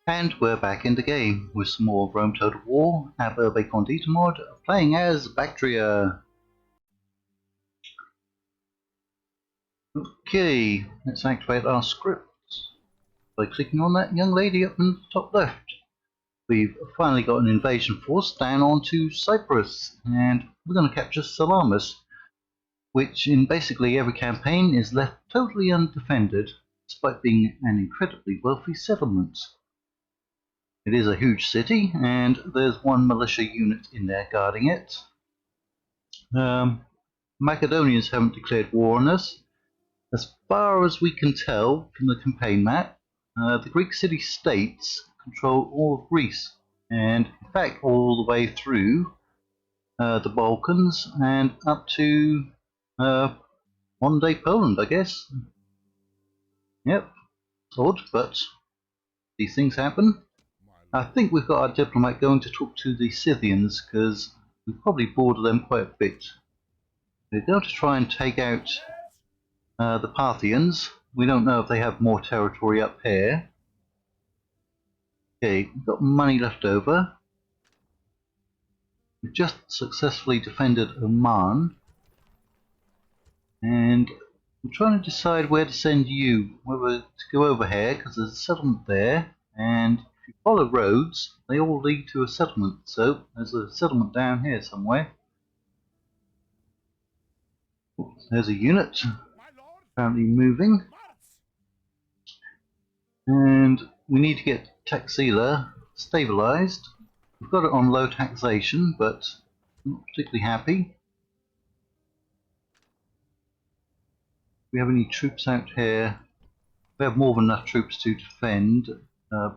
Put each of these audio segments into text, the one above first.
And we're back in the game with some more Rome Total War, Urbe Condita mod, playing as Bactria. Okay, let's activate our script by clicking on that young lady up in the top left. We've finally got an invasion force down onto Cyprus, and we're going to capture Salamis, which in basically every campaign is left totally undefended, despite being an incredibly wealthy settlement. It is a huge city, and there's one militia unit in there guarding it. Macedonians haven't declared war on us. As far as we can tell from the campaign map, the Greek city-states control all of Greece, and in fact all the way through the Balkans and up to modern-day Poland, I guess. Yep, it's odd, but these things happen. I think we've got our diplomat going to talk to the Scythians, because we've probably bored them quite a bit. We're going to try and take out the Parthians. We don't know if they have more territory up here. Okay, we've got money left over. We've just successfully defended Oman. And I'm trying to decide where to send you, whether to go over here, because there's a settlement there, and if you follow roads, they all lead to a settlement, so there's a settlement down here somewhere. Oops, there's a unit, apparently moving, and we need to get Taxila stabilized. We've got it on low taxation, but not particularly happy. We have any troops out here? We have more than enough troops to defend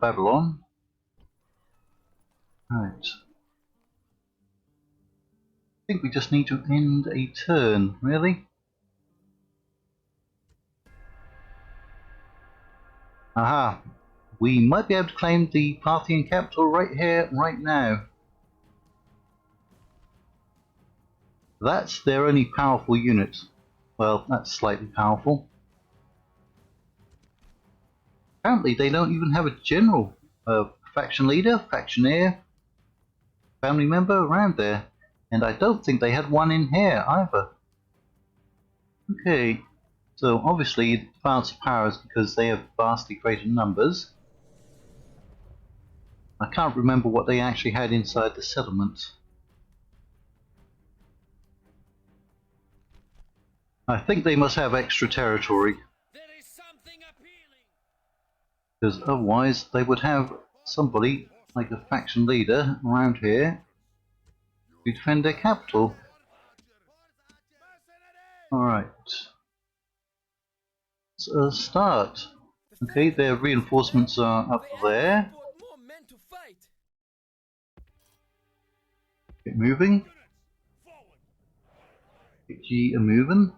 Babylon. Right. I think we just need to end a turn, really. Aha! We might be able to claim the Parthian Capital right here, right now. That's their only powerful unit. Well, that's slightly powerful. Apparently they don't even have a general, faction leader, factioneer, family member around there. And I don't think they had one in here either. Okay, so obviously it advances powers because they have vastly greater numbers. I can't remember what they actually had inside the settlement. I think they must have extra territory, because otherwise they would have somebody like a faction leader around here to defend their capital. Alright, let's start. Okay, their reinforcements are up there. Get moving. Get ye a moving.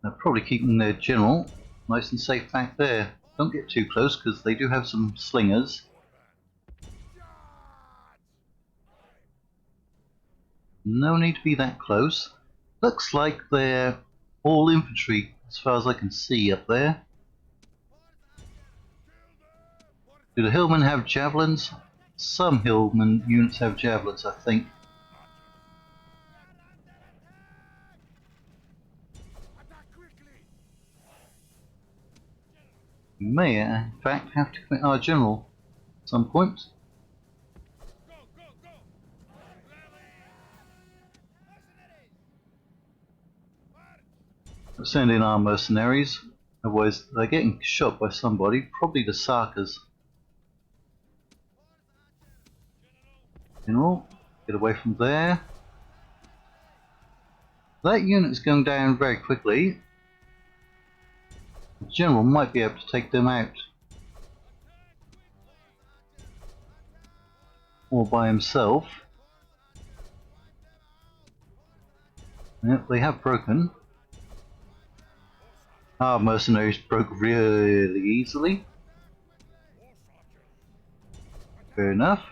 They're probably keeping their general nice and safe back there. Don't get too close because they do have some slingers. No need to be that close. Looks like they're all infantry as far as I can see up there. Do the hillmen have javelins? Some hillman units have javelins, I think. We may, in fact, have to commit our general at some point. Let's send in our mercenaries, otherwise they're getting shot by somebody, probably the Sarkers. General, get away from there. That unit's going down very quickly. The general might be able to take them out. All by himself. Yep, they have broken. Our mercenaries broke really easily. Fair enough.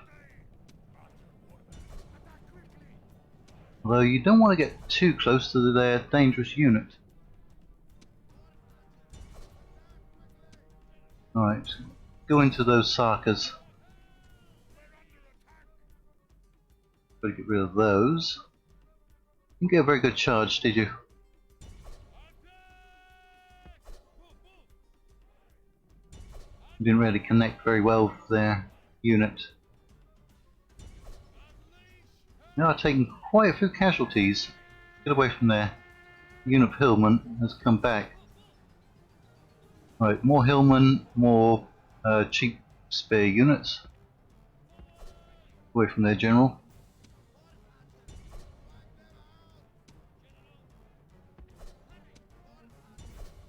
Although you don't want to get too close to their dangerous unit. Alright, go into those Sarkas. Gotta get rid of those. You didn't get a very good charge, did you? You didn't really connect very well with their unit. Now I've taken quite a few casualties. Get away from there. The unit of hillmen has come back. Right, more hillmen, more cheap spear units. Away from their general.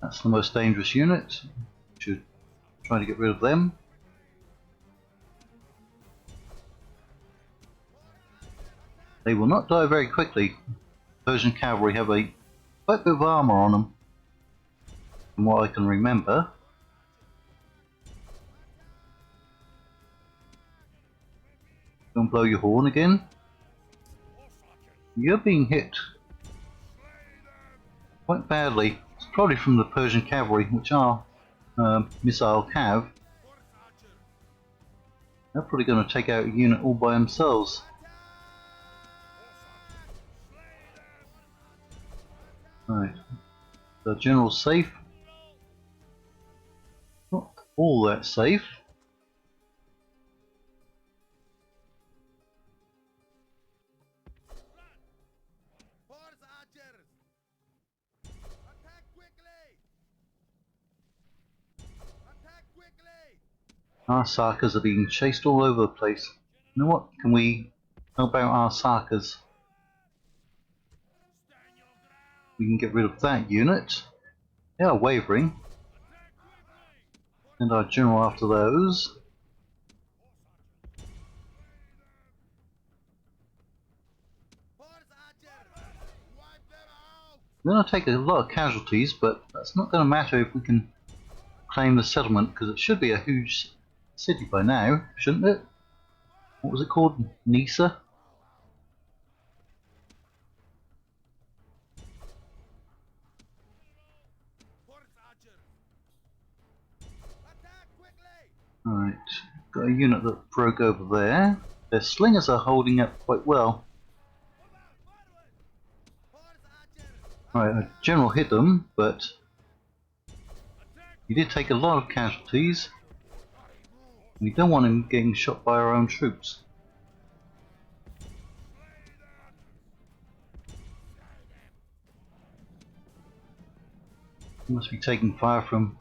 That's the most dangerous unit. Should try to get rid of them. They will not die very quickly. Persian cavalry have quite a bit of armour on them, from what I can remember. Don't blow your horn again. You're being hit quite badly. It's probably from the Persian cavalry, which are missile cav. They're probably going to take out a unit all by themselves. Right, the general's safe. Not all that safe. Our Sarkas are being chased all over the place. You know what? Can we help out our Sarkas? We can get rid of that unit. They are wavering. And our general after those. We're going to take a lot of casualties, but that's not going to matter if we can claim the settlement, because it should be a huge city by now, shouldn't it? What was it called? Nisa? Alright, got a unit that broke over there. Their slingers are holding up quite well. Alright, a general hit them, but he did take a lot of casualties. We don't want him getting shot by our own troops. He must be taking fire from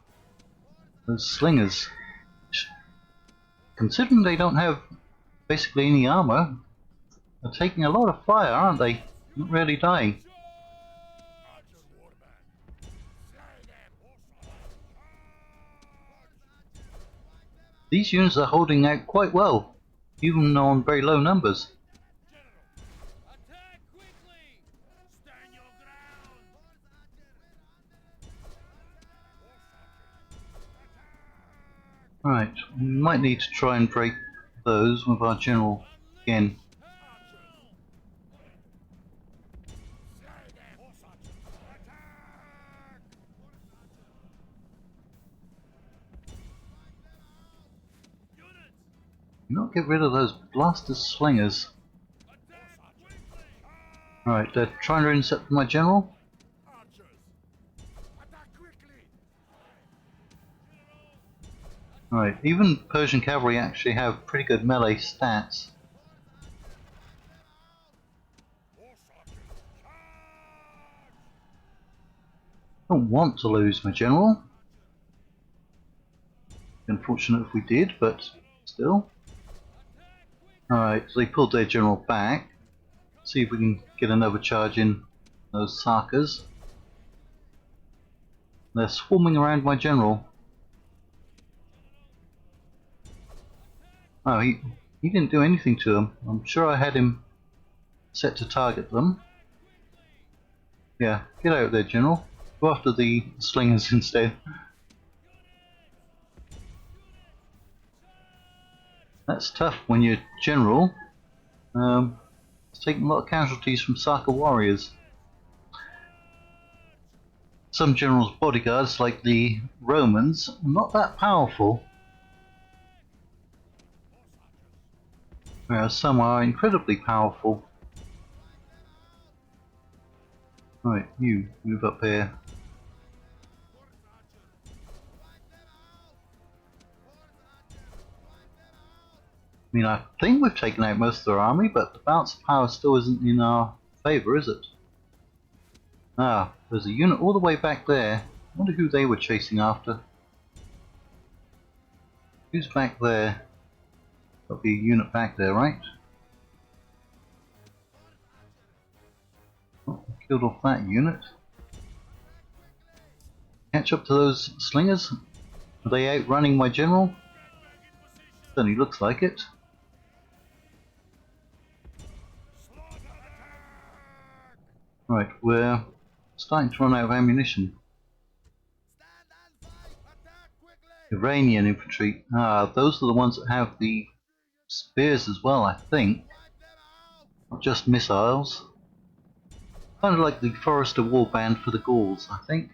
those slingers. Considering they don't have basically any armor, they're taking a lot of fire, aren't they? Not really dying. These units are holding out quite well, even on very low numbers. Right, we might need to try and break those with our general again. Not get rid of those blaster slingers. Right, they're trying to intercept my general. Right, even Persian cavalry actually have pretty good melee stats. Don't want to lose my general. Unfortunate if we did, but still. Alright, so they pulled their general back. See if we can get another charge in those Sarkas. They're swarming around my general. Oh, he didn't do anything to them. I'm sure I had him set to target them. Yeah, get out there, general. Go after the slingers instead. That's tough when you're general. It's taken a lot of casualties from Saka warriors. Some generals' bodyguards, like the Romans, are not that powerful, whereas some are incredibly powerful. Right, you move up here. I mean, I think we've taken out most of their army, but the balance of power still isn't in our favour, is it? Ah, there's a unit all the way back there. I wonder who they were chasing after. Who's back there? There'll be a unit back there, right? Oh, killed off that unit. Catch up to those slingers? Are they outrunning my general? Certainly looks like it. Right, we're starting to run out of ammunition. Iranian infantry. Ah, those are the ones that have the spears as well, I think. Not just missiles. Kind of like the Forester warband for the Gauls, I think.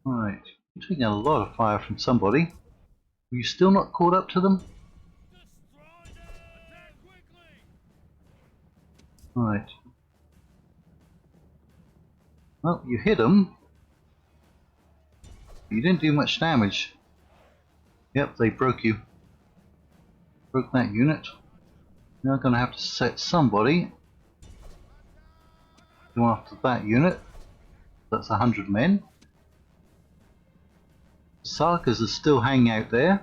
Right, you're taking a lot of fire from somebody. Are you still not caught up to them? Right. Well, you hit them. You didn't do much damage. Yep, they broke you. Broke that unit. Now going to have to set somebody. Go after that unit. That's 100 men. Sarkers are still hanging out there.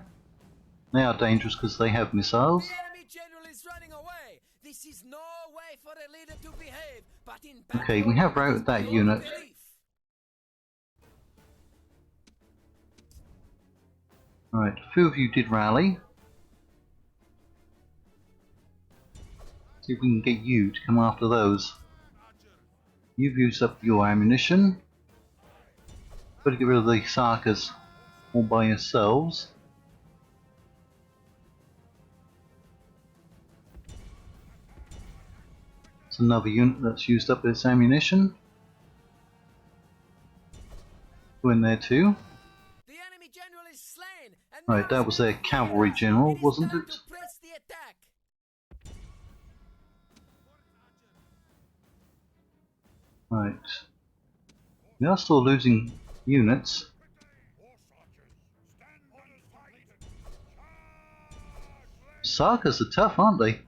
They are dangerous because they have missiles. The enemy general is running away. This is no way for a leader to behave, but in Okay, we have routed that unit. Right, a few of you did rally. See if we can get you to come after those. You've used up your ammunition. Better get rid of the Sarkers all by yourselves. It's another unit that's used up its ammunition. Go in there too. The enemy general is slain, and Right, that was their cavalry general, wasn't it? press the attack. Right. We are still losing units. Sarkers are tough, aren't they?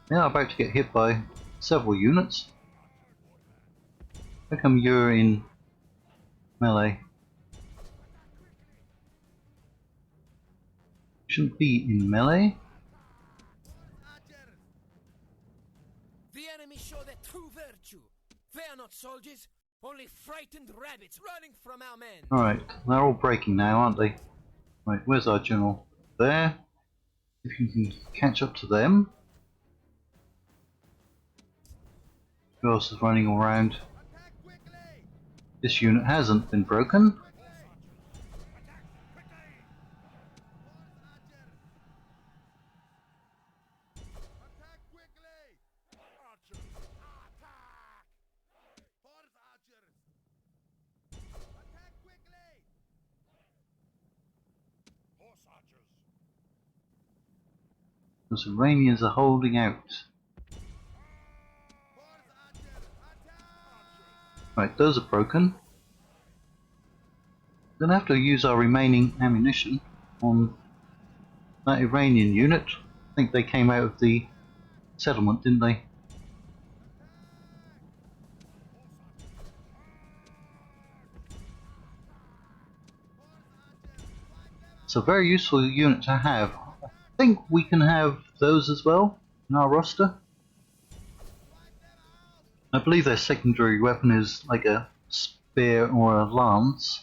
They are about to get hit by several units. How come you're in melee? Shouldn't be in melee. The enemy show their true virtue. They are not soldiers, only frightened rabbits running from our men. Alright, they're all breaking now, aren't they? Right, where's our general? There. If you can catch up to them. Who else is running around? This unit hasn't been broken. Those Iranians are holding out. Right, those are broken. We're going to have to use our remaining ammunition on that Iranian unit. I think they came out of the settlement, didn't they? It's a very useful unit to have. I think we can have those as well in our roster. I believe their secondary weapon is like a spear or a lance.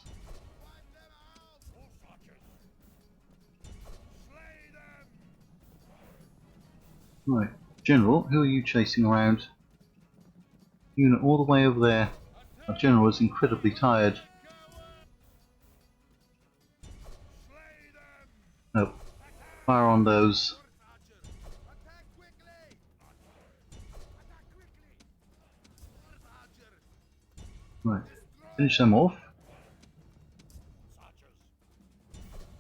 Right, General, who are you chasing around? Unit all the way over there. Our General is incredibly tired. No. Fire on those. Right. Finish them off.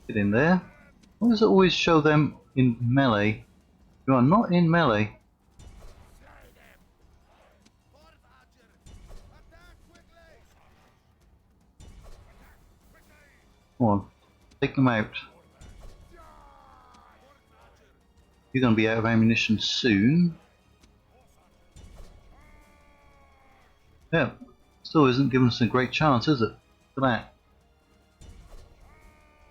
Get in there. Why does it always show them in melee? You are not in melee. Come on. Take them out. You're going to be out of ammunition soon. Yeah. Still isn't giving us a great chance, is it? For that.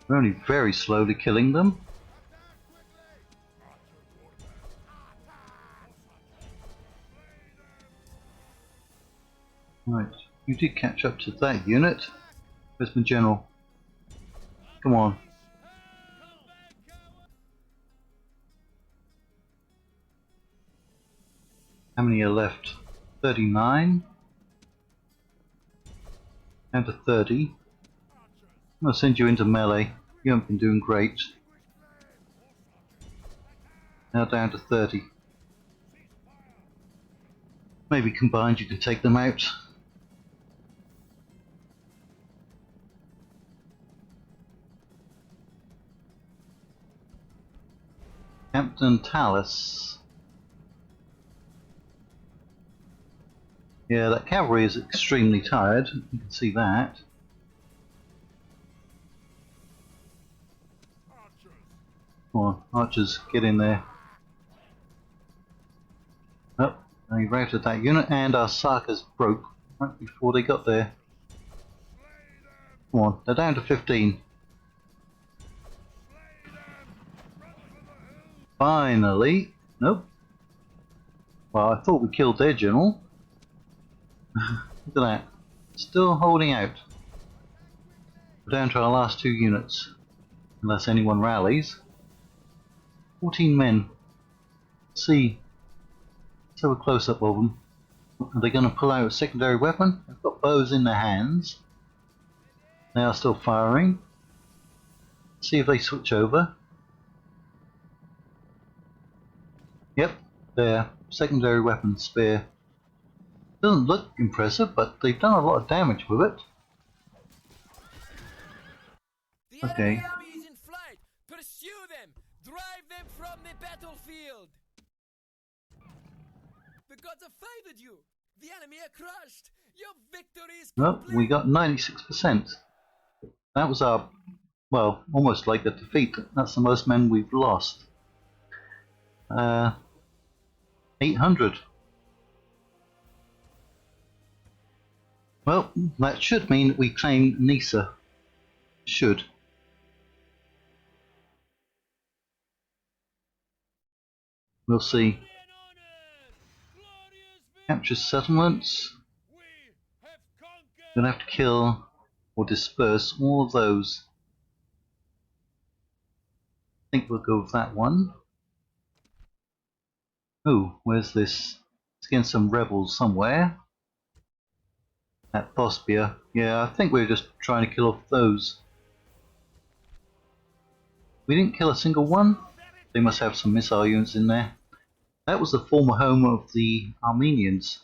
We're only very slowly killing them. Right, you did catch up to that unit. Where's my general? Come on. How many are left? 39. Down to 30. I'm going to send you into melee. You haven't been doing great. Now down to 30. Maybe combined you can take them out. Captain Talus. Yeah, that cavalry is extremely tired. You can see that. Come on, archers, get in there. Oh, they routed that unit, and our Sakas broke right before they got there. Come on, they're down to 15. Finally. Nope. Well, I thought we killed their general. Look at that. Still holding out. We're down to our last 2 units. Unless anyone rallies. 14 men. Let's see. Let's have a close-up of them. Are they going to pull out a secondary weapon? They've got bows in their hands. They are still firing. Let's see if they switch over. Yep, there. Secondary weapon, spear. Doesn't look impressive, but they've done a lot of damage with it. The Okay. enemy army is in flight. Pursue them. Drive them from the battlefield. The gods have favored you. The enemy are crushed. Your victory is No, complete. we got 96%. That was our, well, almost like a defeat. That's the most men we've lost. 800. Well, that should mean that we claim Nisa. Should. We'll see. Capture settlements. We're going to have to kill or disperse all of those. I think we'll go with that one. Oh, where's this? It's against some rebels somewhere. At Bospia. Yeah, I think we're just trying to kill off those. We didn't kill a single one. They must have some missile units in there. That was the former home of the Armenians.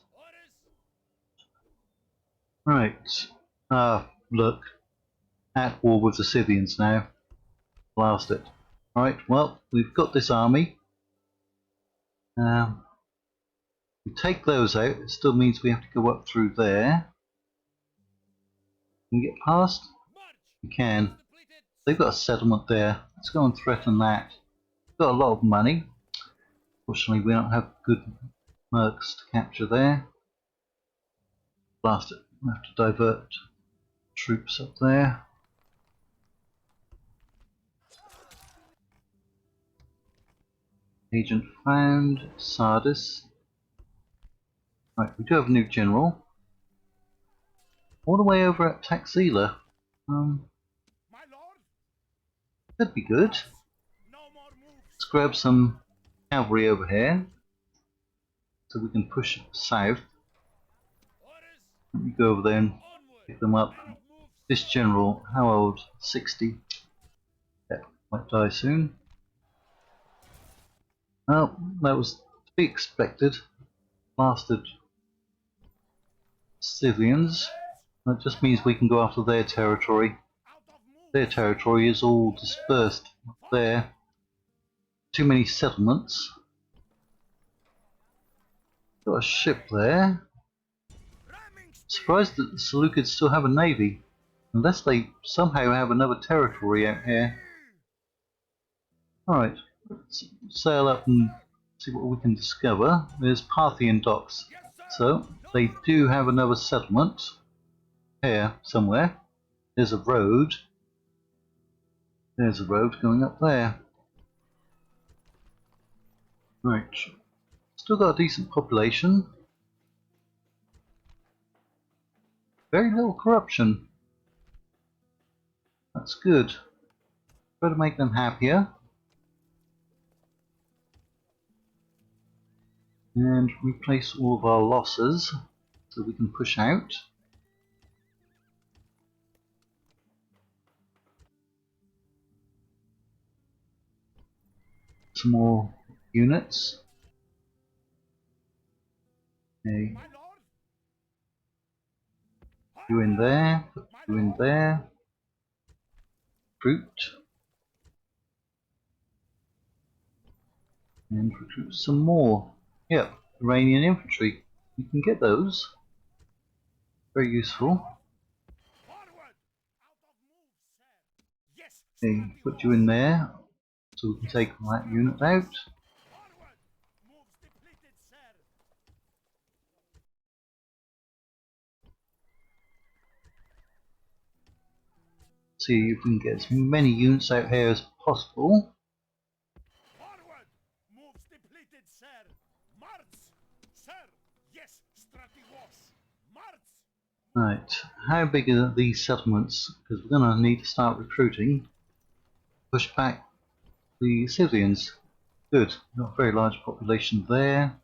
Right. Look. At war with the Scythians now. Blast it. Alright, well, we've got this army. We take those out. It still means we have to go up through there. Can we get past? We can. They've got a settlement there. Let's go and threaten that. We've got a lot of money. Fortunately, we don't have good mercs to capture there. Blast it. We'll have to divert troops up there. Agent found. Sardis. Right, we do have a new general. All the way over at Taxila. That'd be good. Let's grab some cavalry over here so we can push south. Let me go over there and pick them up. This general, how old? 60. Yeah, Might die soon. Oh, that was to be expected. Bastard civilians. That just means we can go after their territory. Their territory is all dispersed up there. Too many settlements. Got a ship there. Surprised that the Seleucids still have a navy. Unless they somehow have another territory out here. Alright, let's sail up and see what we can discover. There's Parthian docks. So, they do have another settlement. Here, somewhere. There's a road. There's a road going up there. Right. Still got a decent population. Very little corruption. That's good. Try to make them happier. And replace all of our losses so we can push out. Some more units. Okay. You in there, put you in there. Fruit. And recruit some more. Yep, Iranian infantry. You can get those. Very useful. Okay, put you in there so we can take that unit out. See if we can get as many units out here as possible. Right, how big are these settlements? Because we're going to need to start recruiting. Push back the civilians. Good, not a very large population there.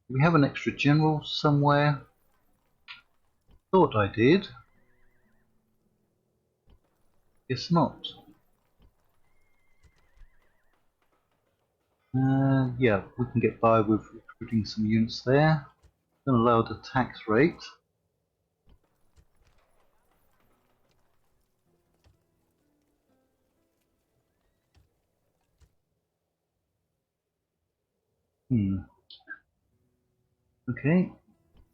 Do we have an extra general somewhere? Thought I did. Guess not. Yeah, we can get by with recruiting some units there. Going to lower the tax rate. Okay,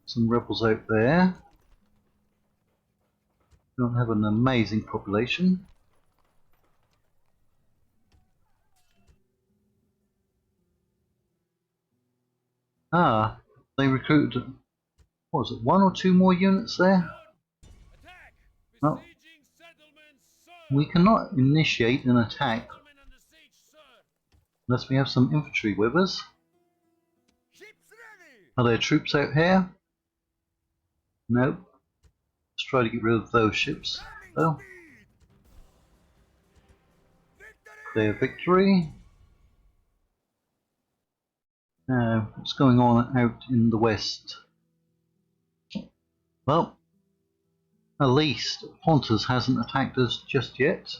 some rebels out there. Don't have an amazing population. Ah, they recruited, what was it, 1 or 2 more units there? Well, we cannot initiate an attack unless we have some infantry with us. Are there troops out here? No. Let's try to get rid of those ships, though. Their victory. What's going on out in the west? Well, at least Pontus hasn't attacked us just yet.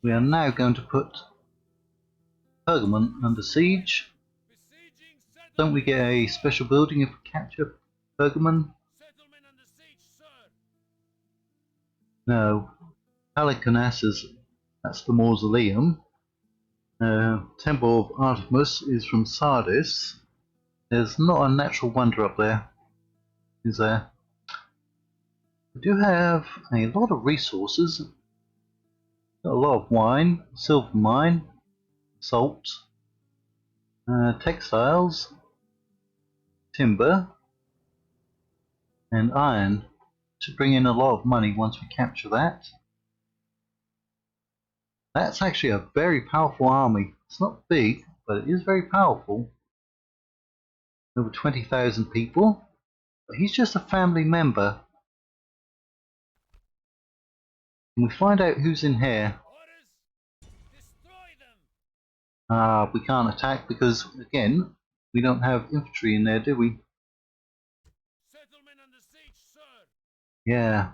We are now going to put Pergamon under siege. Don't we get a special building if we capture Pergamon? No. Halicarnassus, that's the mausoleum. Temple of Artemis is from Sardis. There's not a natural wonder up there, is there? We do have a lot of resources. Got a lot of wine, silver mine, salt, textiles, timber, and iron to bring in a lot of money once we capture that. That's actually a very powerful army. It's not big, but it is very powerful. Over 20,000 people. But he's just a family member. Can we find out who's in here? We can't attack because, again, we don't have infantry in there, do we? Yeah.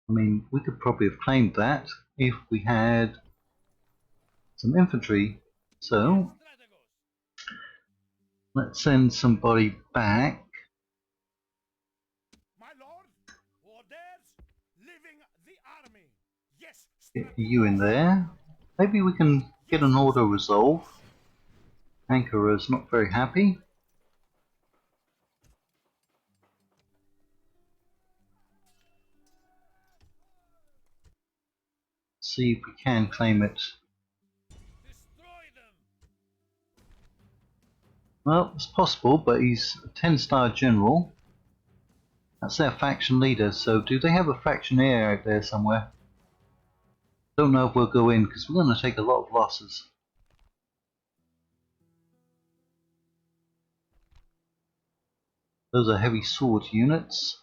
I mean, we could probably have claimed that if we had some infantry. So, let's send somebody back. My lord, orders, leaving the army. Yes, Get you in there. Maybe we can get an order resolve. Anchora's not very happy. See if we can claim it. destroy them. Well, it's possible, but he's a 10-star general. That's their faction leader, so do they have a factionaire out there somewhere? Don't know if we'll go in, because we're going to take a lot of losses. Those are heavy sword units.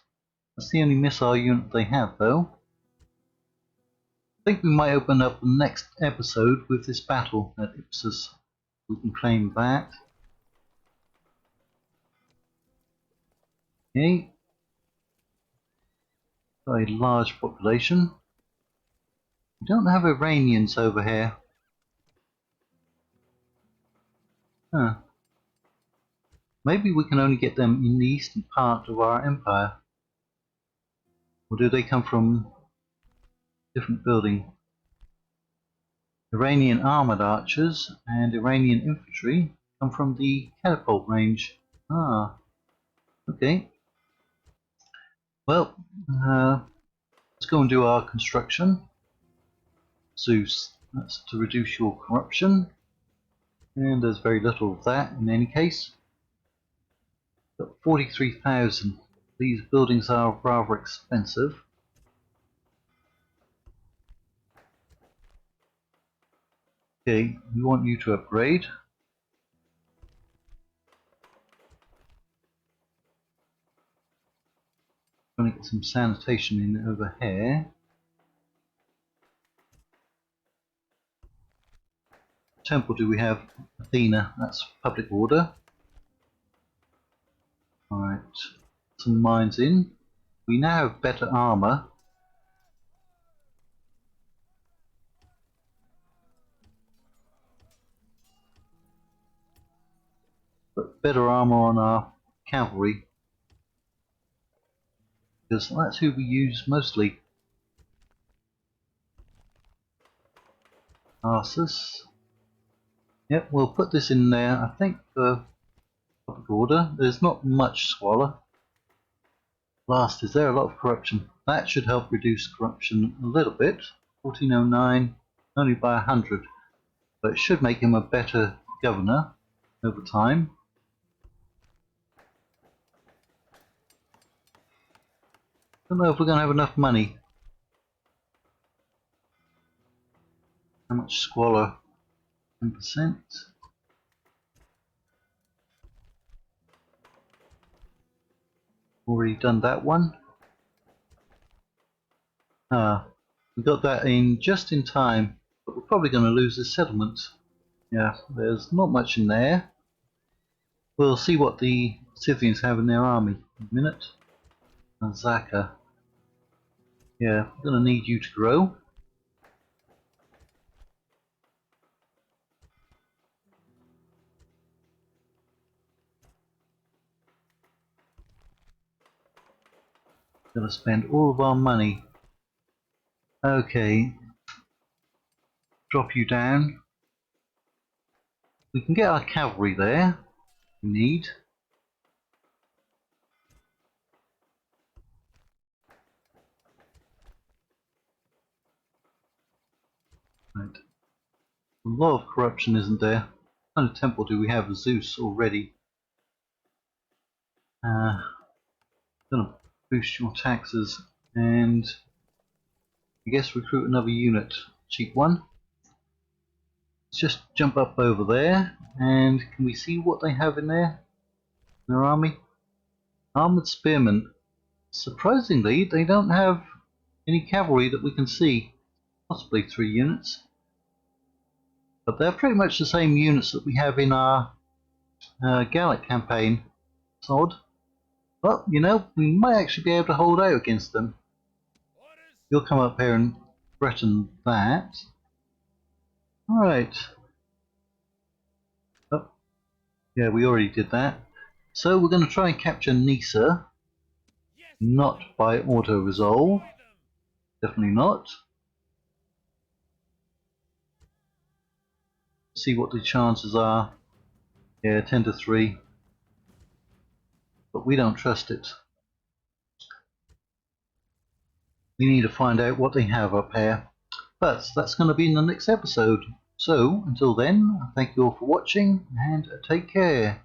That's the only missile unit they have, though. I think we might open up the next episode with this battle at Ipsus. We can claim that. Okay. Got a large population. We don't have Iranians over here. Huh. Maybe we can only get them in the eastern part of our empire. Or do they come from a different building? Iranian armored archers and Iranian infantry come from the catapult range. Ah, okay. Well, let's go and do our construction. Zeus, that's to reduce your corruption. And there's very little of that in any case. Got 43,000. These buildings are rather expensive. Okay, we want you to upgrade. Going to get some sanitation in over here. Temple do we have? Athena, that's public order. Alright, some mines in. We now have better armor. But better armor on our cavalry. Because that's who we use mostly. Arsus. Yep, we'll put this in there, I think, for public order. There's not much squalor. Last, is there a lot of corruption? That should help reduce corruption a little bit. 1409, only by 100. But it should make him a better governor over time. Don't know if we're going to have enough money. How much squalor? 10%. Already done that one. We got that in just in time, but we're probably going to lose this settlement. Yeah, there's not much in there. We'll see what the Scythians have in their army in a minute. Zaka. Yeah, we're going to need you to grow. Going to spend all of our money. Okay. Drop you down. We can get our cavalry there. We need. Right. A lot of corruption, isn't there? What kind of temple do we have of Zeus already? Gonna boost your taxes and I guess recruit another unit. Cheap one. Let's just jump up over there and can we see what they have in there? In their army? Armored spearmen. Surprisingly, they don't have any cavalry that we can see. Possibly 3 units. But they're pretty much the same units that we have in our Gallic campaign. It's odd. But, you know, we might actually be able to hold out against them. You'll come up here and threaten that. Alright. Oh, yeah, we already did that. So we're going to try and capture Nisa. Not by auto-resolve. Definitely not. See what the chances are. Yeah, 10 to 3. But we don't trust it. We need to find out what they have up here. But that's going to be in the next episode. So, until then, thank you all for watching and take care.